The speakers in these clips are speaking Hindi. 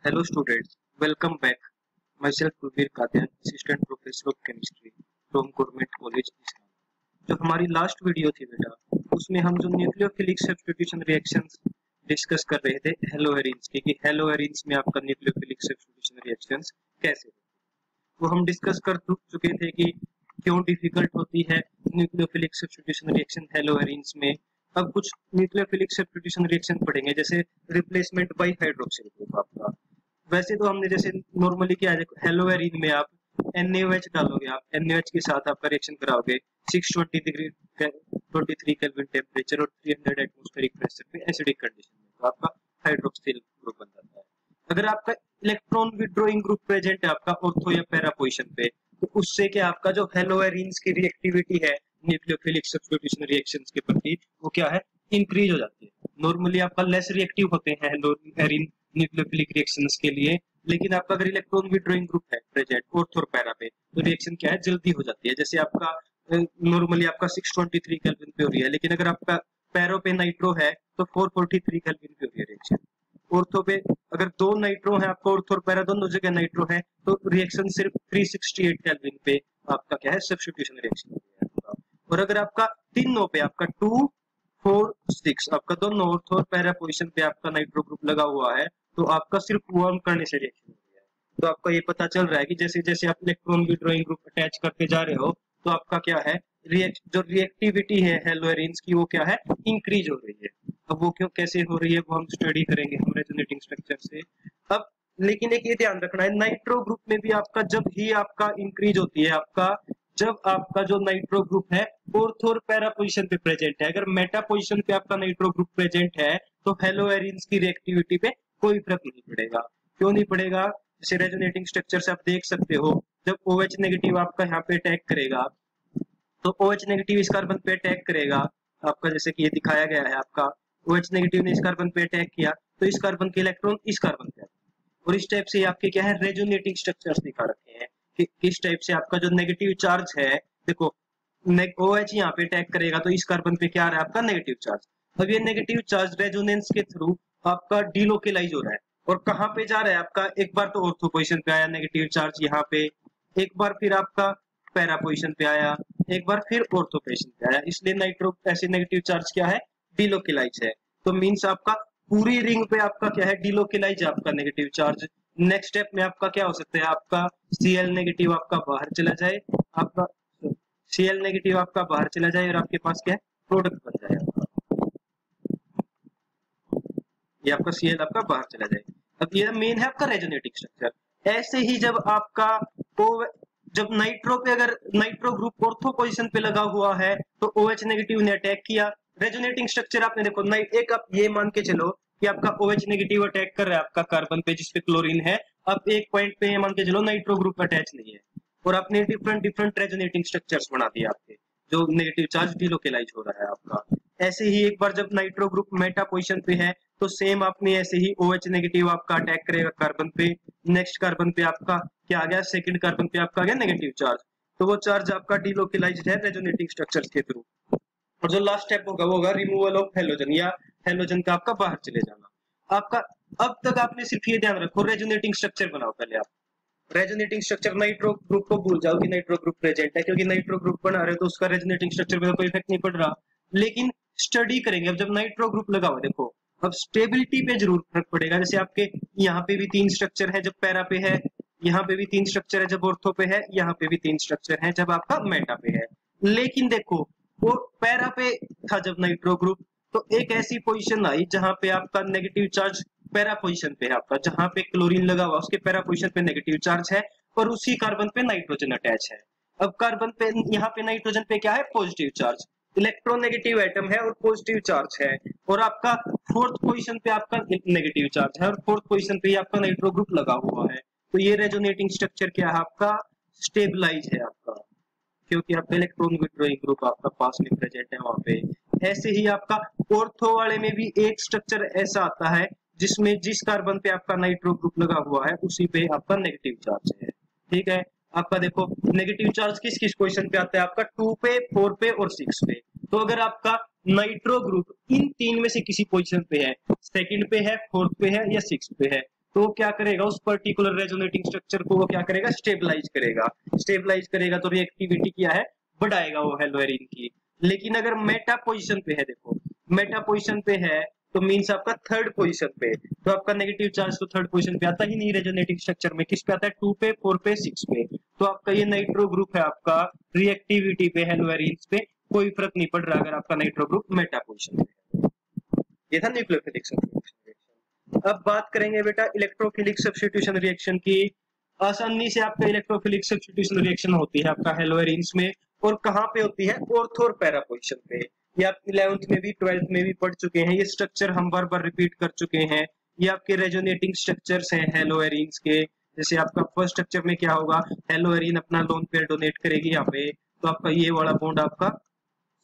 Hello students, welcome back. Myself Kulbir Kadyan, Assistant Professor of Chemistry from Government College Islam. जो हमारी लास्ट वीडियो थी बेटा, उसमें हम जो न्यूक्लियोफिलिक सब्स्टिट्यूशन रिएक्शंस डिस्कस कर रहे थे हेलोएरिन्स की कि हेलोएरिन्स में आपका न्यूक्लियोफिलिक सब्स्टिट्यूशन रिएक्शंस कैसे होती है। वो हम डिस्कस कर चुके थे कि क्यों डिफिकल्ट होती है न्यूक्लियोफिलिक सब्स्टिट्यूशन रिएक्शन हेलोएरिन्स में। अब कुछ न्यूक्लियोफिलिक सब्स्टिट्यूशन रिएक्शन पढ़ेंगे जैसे रिप्लेसमेंट बाय हाइड्रोक्सिल ग्रुप आपका। वैसे तो हमने जैसे नॉर्मली क्या है, हेलोएरिन में आप NaOH डालोगे, आप NaOH के साथ आपका रिएक्शन कराओगे 623 केल्विन टेम्परेचर और 300 एटमॉस्फेरिक प्रेशर पे एसिडिक कंडीशन में, तो आपका हाइड्रोक्सिल ग्रुप बन जाता है। अगर आपका इलेक्ट्रॉन विड्रॉइंग ग्रुप प्रेजेंट है आपका ऑर्थो या पैरा पोजीशन पे, तो उससे क्या आपका जो हेलोएरिन्स की रिएक्टिविटी है न्यूक्लियोफिलिक सब्स्टिट्यूशन रिएक्शंस के प्रति वो क्या है, इंक्रीज हो जाती है। नॉर्मली आपका लेस रिएक्टिव होते हैं हेलोएरिन न्यूक्लियोफिलिक रिएक्शंस के लिए, लेकिन आपका अगर इलेक्ट्रॉन विड्रॉइंग ग्रुप है प्रेजेंट ऑर्थो और पैरा पे, तो रिएक्शन क्या है, जल्दी हो जाती है। जैसे आपका नॉर्मली आपका 623 केल्विन पे हो रही है, लेकिन अगर आपका पैरो पे नाइट्रो है तो 443 केल्विन पे हो रही है रिएक्शन। ऑर्थो पे अगर दो नाइट्रो है आपका, ऑर्थो और पैरा दोनों जगह नाइट्रो है, तो रिएक्शन सिर्फ 368 केल्विन पे आपका क्या है, सब्स्टिट्यूशन रिएक्शन हो रही है। और अगर आपका तीनों पे आपका 2, 4, 6 आपका दोनों ऑर्थो और पैरा पोजीशन पे आपका नाइट्रो ग्रुप लगा हुआ है, तो आपका सिर्फ वार्म करने से रिएक्शन हो रही है। तो आपका ये पता चल रहा है कि जैसे जैसे आप इलेक्ट्रॉन विड्रॉइंग ग्रुप अटैच करते जा रहे हो, तो आपका क्या है, जो रिएक्टिविटी है हेलोएरिन्स की वो क्या है, इंक्रीज हो रही है। अब वो क्यों कैसे हो रही है वो हम स्टडी करेंगे हम रेजोनेटिंग स्ट्रक्चर से। अब लेकिन एक ये ध्यान रखना है, नाइट्रो ग्रुप में भी आपका जब ही आपका इंक्रीज होती है आपका, जब आपका जो नाइट्रो ग्रुप है ऑर्थो और पैरा पोजीशन पे प्रेजेंट है। अगर मेटा पोजीशन पे आपका नाइट्रो ग्रुप प्रेजेंट है तो हेलोएरिन्स की रिएक्टिविटी पे कोई फर्क नहीं पड़ेगा। क्यों नहीं पड़ेगा, जैसे रेजोनेटिंग स्ट्रक्चर से आप देख सकते हो, जब OH नेगेटिव आपका यहाँ पे अटैक करेगा, तो OH नेगेटिव इस कार्बन पे अटैक करेगा आपका, जैसे कि ये दिखाया गया है आपका, OH नेगेटिव ने इस कार्बन पे अटैक किया तो इस कार्बन के इलेक्ट्रॉन इस कार्बन पे, और इस टाइप से आपके क्या है, रेजोनेटिंग स्ट्रक्चर्स दिखा रखे हैं कि किस टाइप से आपका जो नेगेटिव चार्ज है, देखो OH यहाँ पे अटैक करेगा तो इस कार्बन पे क्या आ रहा है आपका, नेगेटिव चार्ज। अब ये नेगेटिव चार्ज रेजोनेंस के थ्रू आपका डीलोकेलाइज हो रहा है, और कहाँ पे जा रहा है आपका, एक बार तो ऑर्थो पोजीशन पे आया नेगेटिव चार्ज यहाँ पे, एक बार फिर आपका पैरा पोजीशन पे आया, एक बार फिर ऑर्थो पोजीशन पे आया, इसलिए नाइट्रो ऐसे नेगेटिव चार्ज क्या है, डीलोकेलाइज है। तो मींस आपका पूरी रिंग पे आपका क्या है, डीलोकेलाइज आपका नेगेटिव चार्ज। नेक्स्ट स्टेप में आपका क्या हो सकता है, आपका Cl नेगेटिव आपका बाहर चला जाए, आपका Cl नेगेटिव आपका बाहर चला जाए और आपके पास क्या है, प्रोडक्ट बन जाए आपका, ये आपका Cl आपका बाहर चला जाए। अब ये मेन है आपका रेजोनेटिंग स्ट्रक्चर। ऐसे ही जब आपका जब नाइट्रो पे अगर नाइट्रो ग्रुप ऑर्थो पोजीशन पे लगा हुआ है तो OH नेगेटिव ने अटैक किया, रेजोनेटिंग स्ट्रक्चर आपने देखो एक आप ये मान के चलो कि आपका OH नेगेटिव अटैक कर रहा है आपका कार्बन पे जिसपे क्लोरीन है, अब एक पॉइंट पे ये मान के चलो नाइट्रो ग्रुप अटैच नहीं है, और आपने डिफरेंट डिफरेंट रेजोनेटिंग स्ट्रक्चर्स बना दिए आपके, जो नेगेटिव चार्ज डीलोकेलाइज हो रहा है आपका। ऐसे ही एक बार जब नाइट्रो ग्रुप मेटा पोजीशन पे है तो सेम आपने ऐसे ही OH नेगेटिव आपका अटैक करेगा कार्बन पे, नेक्स्ट कार्बन पे आपका क्या आ गया, सेकंड कार्बन पे आपका आ गया नेगेटिव चार्ज, तो वो चार्ज आपका डीलोकेलाइज्ड है रेजोनेटिंग स्ट्रक्चर्स के थ्रू। और जो लास्ट स्टेप होगा वो होगा रिमूवल ऑफ हेलोजन, या हेलोजन का आपका बाहर चले जाना आपका। अब तक आपने सिर्फ ये ध्यान रखो, रेजोनेटिंग स्ट्रक्चर बनाओ पहले आप, रेजोनेटिंग स्ट्रक्चर नाइट्रो ग्रुप को भूल जाओ कि नाइट्रो ग्रुप प्रेजेंट है, क्योंकि नाइट्रो ग्रुप बना रहे हो तो उसका रेजोनेटिंग स्ट्रक्चर पे कोई इफेक्ट नहीं पड़ रहा। लेकिन स्टडी करेंगे अब जब नाइट्रो ग्रुप लगा हुआ, देखो अब स्टेबिलिटी पे जरूर फर्क पड़ेगा। जैसे आपके यहाँ पे भी 3 स्ट्रक्चर है जब पैरा पे है, यहाँ पे भी 3 स्ट्रक्चर है जब ऑर्थो पे है, यहाँ पे भी 3 स्ट्रक्चर है जब आपका मेटा पे है। लेकिन देखो वो पैरा पे था जब नाइट्रो ग्रुप, तो एक ऐसी पोजीशन आई जहां पे आपका नेगेटिव चार्ज पैरा पोजीशन पे है आपका, जहां पे क्लोरीन लगा हुआ उसके पैरा पोजीशन पे नेगेटिव चार्ज है और उसी कार्बन पे नाइट्रोजन अटैच है। अब कार्बन पे यहाँ पे नाइट्रोजन पे क्या है, पॉजिटिव चार्ज, इलेक्ट्रोनेगेटिव एटम है और पॉजिटिव चार्ज है, और आपका फोर्थ पोजीशन पे आपका नेगेटिव चार्ज है और फोर्थ पोजीशन पे आपका नाइट्रो ग्रुप लगा हुआ है। तो ये रेजोनेटिंग स्ट्रक्चर क्या है आपका, स्टेबलाइज है आपका, क्योंकि आपका इलेक्ट्रॉन विड्रॉइंग ग्रुप आपका पास में प्रेजेंट है वहां पे। ऐसे ही आपका ऑर्थो वाले में भी एक स्ट्रक्चर ऐसा आता है जिसमें जिस कार्बन पे आपका नाइट्रो ग्रुप लगा हुआ है उसी पे आपका नेगेटिव चार्ज है। ठीक है, आपका देखो नेगेटिव चार्ज किस किस पोजीशन पे आता है आपका, 2 पे, 4 पे और 6 पे। तो अगर आपका नाइट्रो ग्रुप इन 3 में से किसी पोजीशन पे है, सेकंड पे है, फोर्थ पे है या 6 पे है, तो क्या करेगा, उस पर्टिकुलर रेजोनेटिंग स्ट्रक्चर को वो क्या करेगा, स्टेबलाइज करेगा। स्टेबलाइज करेगा तो रिएक्टिविटी क्या है, बढ़ाएगा वो हेलोएरिन की। लेकिन अगर मेटा पोजीशन पे है, देखो मेटा पोजीशन पे है तो मींस आपका थर्ड पोजीशन पे, तो आपका नेगेटिव चार्ज तो थर्ड पोजीशन पे आता ही नहीं रेजोनेटिंग स्ट्रक्चर में, किस पे आता है, 2 पे, 4 पे, 6 पे। तो आपका ये नाइट्रो ग्रुप है, आपका रिएक्टिविटी पे हेलोएरिन्स पे कोई फर्क नहीं पड़ रहा अगर आपका नाइट्रो ग्रुप मेटा पोजीशन पे। ये था न्यूक्लियोफिलिक सब्स्टिट्यूशन रिएक्शन। अब बात करेंगे बेटा इलेक्ट्रोफिलिक सब्स्टिट्यूशन रिएक्शन की। आसानी से आपका इलेक्ट्रोफिलिक सब्स्टिट्यूशन रिएक्शन होती है आपका हेलोएरिन्स में, और कहां पे होती है, ऑर्थो और पैरा पोजीशन पे। ये आप 11th में भी 12th में भी पढ़ चुके हैं, ये स्ट्रक्चर हम बार बार रिपीट कर चुके हैं। ये आपके रेजोनेटिंग स्ट्रक्चर्स हैं हेलोएरिन्स के। जैसे आपका फर्स्ट स्ट्रक्चर में क्या होगा, हेलोएरिन अपना लोन पेयर डोनेट करेगी यहाँ पे, तो आपका ये वाला बॉन्ड आपका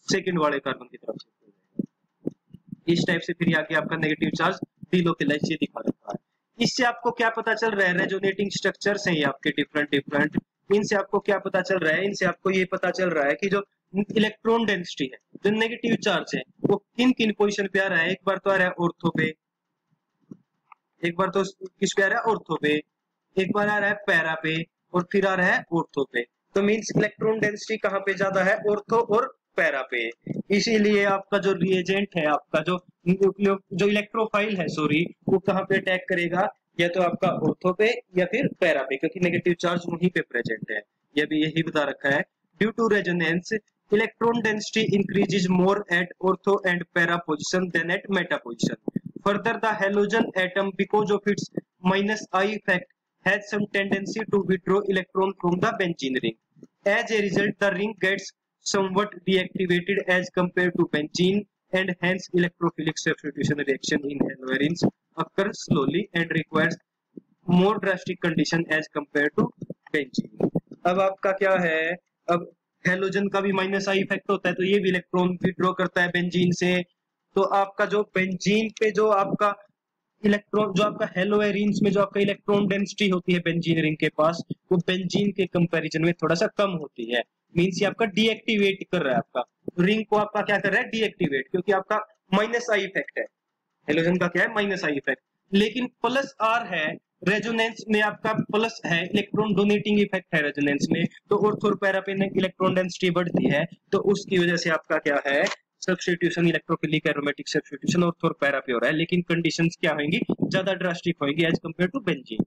सेकंड वाले कार्बन की तरफ से हो जाएगा। इस टाइप से फिर आगे आपका नेगेटिव चार्ज डिलोकेलाइज दिखा रखा है। इससे आपको क्या पता चल रहा है, रेजोनेटिंग स्ट्रक्चर्स हैं ये आपके डिफरेंट डिफरेंट, इनसे आपको क्या पता चल रहा है, इनसे आपको ये पता चल रहा है कि जो इलेक्ट्रॉन डेंसिटी है, जो नेगेटिव चार्ज है, वो किन किन पोजीशन पे आ रहा है। एक बार तो आ रहा है ऑर्थो पे, एक बार तो किस पे आ रहा है, ऑर्थो पे, एक बार आ रहा है पैरा पे, और फिर आ रहा है ऑर्थो पे। तो मींस इलेक्ट्रॉन डेंसिटी कहाँ पे ज्यादा है, ऑर्थो और पैरा पे। इसीलिए आपका जो रिएजेंट है, आपका जो इलेक्ट्रोफाइल है सॉरी, वो कहाँ पे अटैक करेगा, या तो आपका ऑर्थो पे या फिर पैरा पे, क्योंकि नेगेटिव चार्ज वहीं पे प्रेजेंट है। ये भी यही बता रखा है, due to resonance electron density increases more at ortho and para position then at meta position. Further, the halogen atom, because of its minus I effect, has some tendency to withdraw electron from the benzene ring. As a result, the ring gets somewhat deactivated as compared to benzene, and hence electrophilic substitution reaction in haloarines occurs slowly and requires more drastic condition as compared to benzene. अब आपका क्या है, अब हेलोजन का भी माइनस आई इफेक्ट होता है, तो ये भी इलेक्ट्रॉन विड्रॉ करता है बेंजीन से। तो आपका जो बेंजीन पे जो आपका इलेक्ट्रॉन, जो आपका हेलोएरिन्स में जो आपका इलेक्ट्रॉन डेंसिटी होती है बेंजीन रिंग के पास, वो बेंजीन के कंपैरिजन में थोड़ा सा कम होती है। मींस ये आपका डीएक्टिवेट कर रहा है, आपका रिंग को आपका क्या कर रहा है, डीएक्टिवेट, क्योंकि आपका माइनस आई इफेक्ट है। हेलोजन का क्या है, माइनस आई इफेक्ट। लेकिन प्लस आर है रेजोनेंस में, आपका प्लस है, इलेक्ट्रॉन डोनेटिंग इफेक्ट है रेजोनेंस में, तो ऑर्थो और पैरा पे इलेक्ट्रॉन डेंसिटी बढ़ती है, तो उसकी वजह से आपका क्या है, substitution electrophilic aromatic substitution ortho और पैरा पे हो रहा है। लेकिन कंडीशंस क्या होंगी, ज्यादा ड्रास्टिक होंगी एज कंपेयर टू बेंजीन।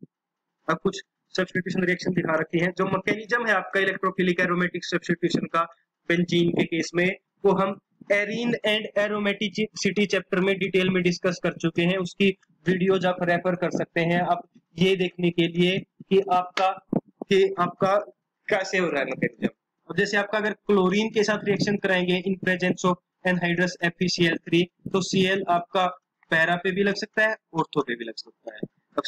अब कुछ सब्स्टिट्यूशन रिएक्शन दिखा रखी है। जो मैकेनिज्म है आपका इलेक्ट्रोफिलिक एरोमेटिक सब्स्टिट्यूशन का बेंजीन के केस में, वो हम एरीन एंड एरोमेटिसिटी चैप्टर में डिटेल में डिस्कस कर चुके हैं। उसकी वीडियोज आप रेफर कर सकते हैं आप ये देखने के लिए कि आपका कैसे हो रहा है मैकेनिज्म। अब जैसे आपका अगर क्लोरीन के साथ रिएक्शन कराएंगे in presence of anhydrous FeCl3, तो Cl आपका पैरा पे भी लग सकता है, ऑर्थो पे भी लग सकता है। अब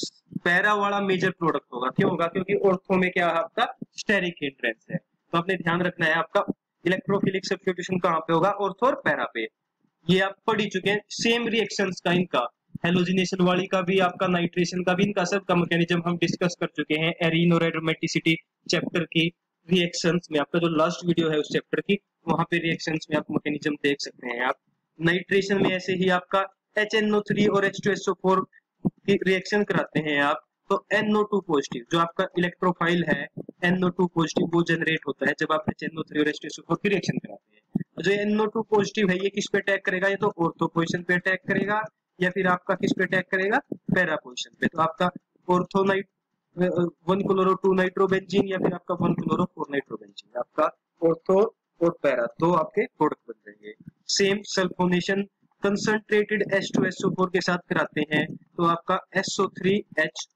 पैरा वाला मेजर प्रोडक्ट होगा, क्यों होगा, क्योंकि ऑर्थो में क्या है, आपका स्टेरिक हिंड्रेंस है। तो आपने ध्यान रखना है आपका इलेक्ट्रोफिलिक सब्स्टिट्यूशन कहाँ पे होगा, ऑर्थो और पैरा पे। ये आप पढ़ ही चुके हैं। सेम रिएक्शंस का इनका हेलोजिनेशन वाली का भी, आपका नाइट्रेशन का भी, इनका सबका मैकेनिज्म हम डिस्कस कर चुके हैं एरीन और एरोमेटिसिटी चैप्टर की रिएक्शंस में। आपका जो लास्ट वीडियो है उस चैप्टर की, वहां पे रिएक्शंस में आप मैकेनिज्म देख सकते हैं आप। नाइट्रेशन में ऐसे ही आपका HNO3 और H2SO4 की रिएक्शन कराते हैं आप, तो NO2 पॉजिटिव जो आपका इलेक्ट्रोफाइल है, NO2 पॉजिटिव वो जनरेट होता है जब आप HNO3 और H2SO4 की रिएक्शन कराते हैं। जो NO2 पॉजिटिव है, ये किस पे अटैक करेगा, ये तो ऑर्थो पोजीशन पे अटैक करेगा, या फिर आपका किस पे अटैक करेगा, पैरा पोजीशन पे। तो आपका ऑर्थो 1 क्लोरो 2 नाइट्रोबेंजीन, या फिर आपका 1 क्लोरो 4 नाइट्रोबेंजीन, आपका ऑर्थो और पैरा तो आपके प्रोडक्ट बन जाएंगे। सेम सल्फोनेशन कंसंट्रेटेड H2SO4 के साथ कराते हैं, तो आपका SO3H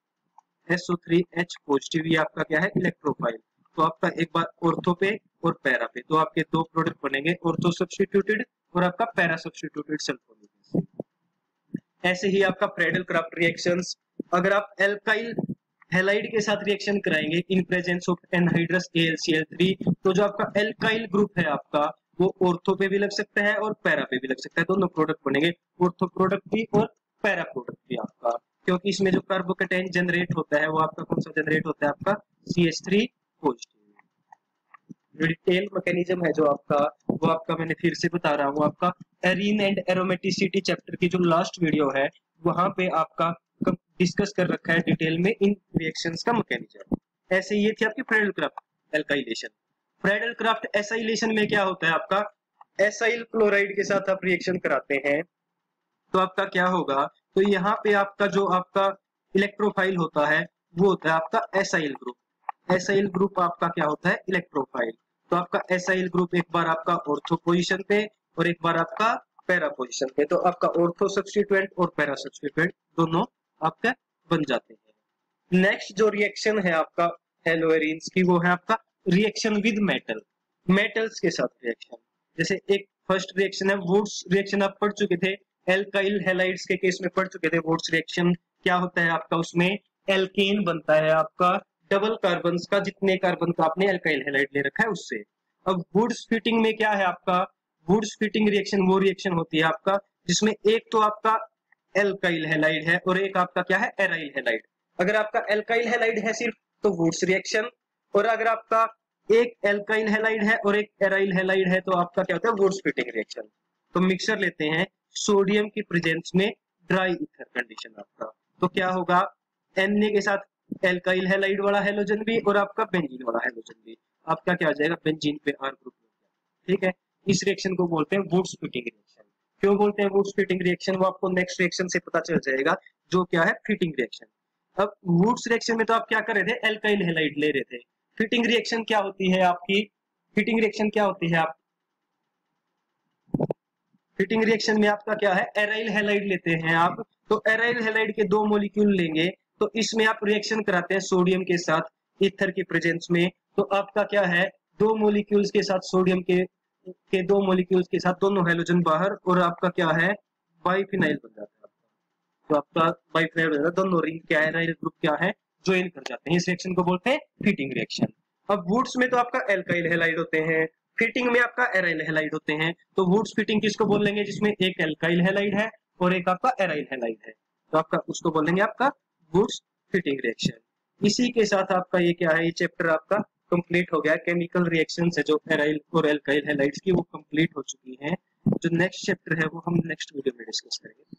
पॉजिटिव, ये आपका क्या है, इलेक्ट्रोफाइल। तो आपका एक बार ऑर्थो पे और पैरा पे, तो आपके दो प्रोडक्ट बनेंगे, ऑर्थो सब्स्टिट्यूटेड और आपका पैरा सब्स्टिट्यूटेड सल्फोनिक। ऐसे ही आपका प्रेडल क्राफ्ट रिएक्शंस, अगर आप एल्काइल हैलाइड के साथ रिएक्शन कराएंगे in presence of anhydrous AlCl3, तो जो आपका एल्काइल ग्रुप है आपका, वो ऑर्थो पे भी लग सकता है और पैरा पे भी लग सकता है। दोनों प्रोडक्ट बनेंगे, ऑर्थो प्रोडक्ट भी और पैरा प्रोडक्ट भी आपका, क्योंकि इसमें जो कार्बोकेटाइन जनरेट होता है वो आपका कौन सा जनरेट होता है, आपका CH3 पॉजिटिव। डिटेल मैकेनिज्म है जो आपका, वो आपका मैंने फिर से बता रहा हूँ, आपका एरीन एंड एरोमेटिसिटी चैप्टर की जो लास्ट वीडियो है, वहां पे आपका डिस्कस कर रखा है डिटेल में इन रिएक्शंस का मैकेनिज्म। ऐसे ये थी आपकी Friedel craft alkylation. Friedel Crafts acylation में क्या होता है आपका, एसाइल क्लोराइड के साथ आप रिएक्शन कराते हैं तो आपका क्या होगा, तो यहाँ पे आपका जो आपका इलेक्ट्रोफाइल होता है वो होता है आपका एसाइल ग्रुप। एसाइल ग्रुप आपका क्या होता है, इलेक्ट्रोफाइल। तो आपका एसाइल ग्रुप एक बार आपका ऑर्थो पोजीशन पे और एक बार आपका पैरा पोजीशन पे, तो आपका ऑर्थो सब्स्टिट्यूएंट और पैरा सब्स्टिट्यूएंट दोनों आपका बन जाते हैं। नेक्स्ट जो रिएक्शन है आपका हेलोएरिन्स की, वो है आपका रिएक्शन विद मेटल, मेटल्स के साथ रिएक्शन। जैसे एक फर्स्ट रिएक्शन है वुड्स रिएक्शन, आप पढ़ चुके थे, एल्काइल हैलाइड्स के केस में पढ़ चुके थे। वुड्स रिएक्शन क्या होता है आपका, उसमें एल्केन बनता है आपका डबल कार्बन का, जितने कार्बन का आपने एल्काइल हैलाइड ले रखा है उससे। अब वुड्स फिटिंग में क्या है आपका, वुड्स फिटिंग रिएक्शन वो रिएक्शन होती है आपका जिसमें एक तो आपका एल्काइल हैलाइड है और एक आपका क्या है, एराइल हैलाइड। अगर आपका एल्काइल हैलाइड है सिर्फ तो वुड्स रिएक्शन, और अगर आपका एक एल्काइल हैलाइड है और एक एराइल हैलाइड है तो आपका क्या होता है, वुड्स फिटिंग रिएक्शन। तो मिक्सर लेते हैं सोडियम की प्रेजेंस में ड्राई ईथर कंडीशन आपका, तो क्या होगा, Na के साथ एल्काइल हैलाइड वाला हैलोजन भी और आपका बेंजीन वाला हैलोजन भी, आपका क्या आ जाएगा, बेंजीन पे R ग्रुप। ठीक है, इस रिएक्शन को बोलते हैं वुड्स फिटिंग रिएक्शन। क्यों बोलते हैं वुड्स फिटिंग रिएक्शन, वो आपको नेक्स्ट रिएक्शन से पता चल जाएगा जो क्या है फिटिंग रिएक्शन। अब वुड्स रिएक्शन में तो आप क्या कर रहे थे, एल्काइल हैलाइड ले रहे थे। फिटिंग रिएक्शन क्या होती है आपकी, फिटिंग रिएक्शन क्या होती है, आप फिटिंग रिएक्शन में आपका क्या है, एराइल हैलाइड लेते हैं आप। तो एराइल हैलाइड के 2 मॉलिक्यूल लेंगे, तो इसमें आप रिएक्शन कराते हैं सोडियम के साथ ईथर की प्रेजेंस में, तो आपका क्या है, 2 मॉलिक्यूल्स के साथ सोडियम के 2 मॉलिक्यूल्स के साथ दोनों हैलोजन बाहर, और आपका क्या है, बाइफिनाइल बन जाता है। तो आपका बाइफिनाइल बन जाता है, दोनों रिंग क्या है, एराइल ग्रुप क्या है, ज्वाइन कर जाते हैं। इस रिएक्शन को बोलते हैं फिटिंग रिएक्शन। अब वुड्स में तो आपका एल्काइल हैलाइड होते हैं, फिटिंग में आपका एराइल हैलाइड होते हैं। तो वुड्स फिटिंग किसको बोल लेंगे, जिसमें एक एल्काइल हैलाइड है और एक आपका एराइल हैलाइड है, तो आपका उसको बोल लेंगे आपका वुड्स फिटिंग रिएक्शन। इसी के साथ आपका ये क्या है, ये चैप्टर आपका कंप्लीट हो गया। केमिकल रिएक्शंस है जो एराइल और एल्काइल हैलाइड्स की, वो कंप्लीट हो चुकी हैं। जो नेक्स्ट चैप्टर है वो हम नेक्स्ट वीडियो में डिस्कस करेंगे।